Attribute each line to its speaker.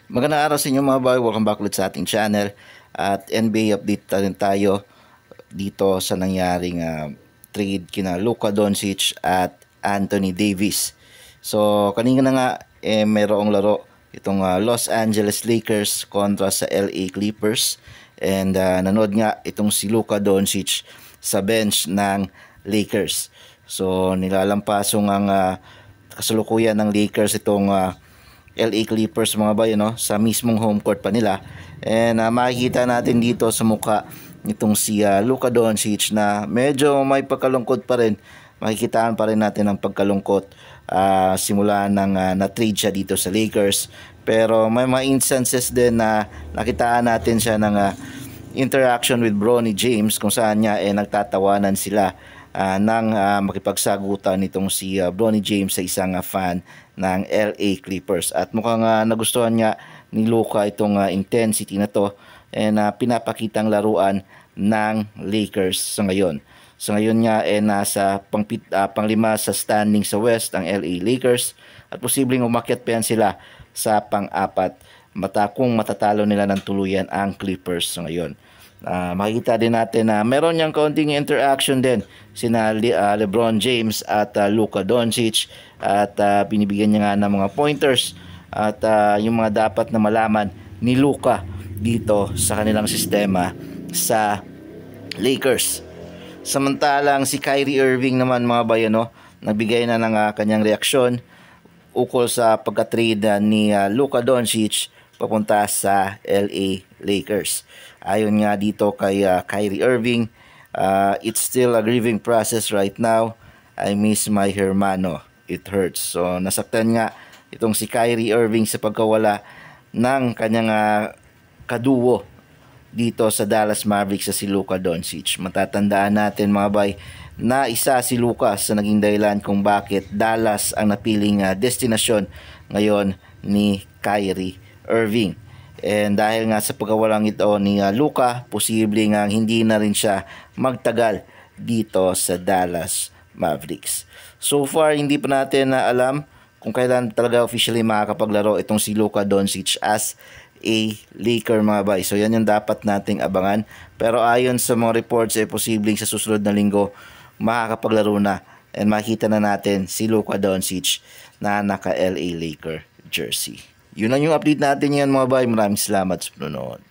Speaker 1: Magandang araw sa inyo mga boy, welcome back ulit sa ating channel at NBA update na rin tayo dito sa nangyaring trade kina Luka Doncic at Anthony Davis. So kanina na nga mayroong laro itong Los Angeles Lakers kontra sa LA Clippers and nanood nga itong si Luka Doncic sa bench ng Lakers. So nilalampasong ang kasalukuyan ng Lakers itong LA Clippers mga bayo, no, sa mismong home court pa nila. And makikita natin dito sa mukha nitong si Luka Doncic na medyo may pagkalungkot pa rin. Makikitaan pa rin natin ang pagkalungkot simula nang na-trade siya dito sa Lakers. Pero may mga instances din na nakitaan natin siya ng interaction with Bronny James kung saan niya nagtatawanan sila nang makipagsagutan nitong si Bronny James sa isang fan ng LA Clippers. At mukhang nagustuhan niya ni Luka itong intensity na to and pinapakitang laruan ng Lakers sa ngayon. So ngayon nga nasa panglima sa standing sa West ang LA Lakers at posibleng umakyat pa yan sila sa pang-apat kung matatalo nila ng tuluyan ang Clippers sa ngayon. Makikita din natin na meron niyang kaunting interaction din sina LeBron James at Luka Doncic at binibigyan niya nga ng mga pointers at yung mga dapat na malaman ni Luka dito sa kanilang sistema sa Lakers. Samantalang si Kyrie Irving naman mga bayan, nagbigay na ng kanyang reaksyon ukol sa pagka-trade ni Luka Doncic papunta sa LA Lakers. Ayon nga dito kay Kyrie Irving, it's still a grieving process right now. I miss my hermano. It hurts. So nasaktan nga itong si Kyrie Irving sa pagkawala ng kanyang kaduo dito sa Dallas Mavericks sa si Luka Doncic. Matatandaan natin mga bay na isa si Luka sa naging dahilan kung bakit Dallas ang napiling destinasyon ngayon ni Kyrie Irving. And dahil nga sa pagkawalang ito ni Luka, posibleng hindi na rin siya magtagal dito sa Dallas Mavericks. So far, hindi pa natin alam kung kailan talaga officially makakapaglaro itong si Luka Doncic as a Laker mga bay. So yan yung dapat nating abangan. Pero ayon sa mga reports, posibleng sa susunod na linggo makakapaglaro na and makita na natin si Luka Doncic na naka LA Laker jersey. Yun lang yung update natin ngayon mga bay. Maraming salamat sa panonood.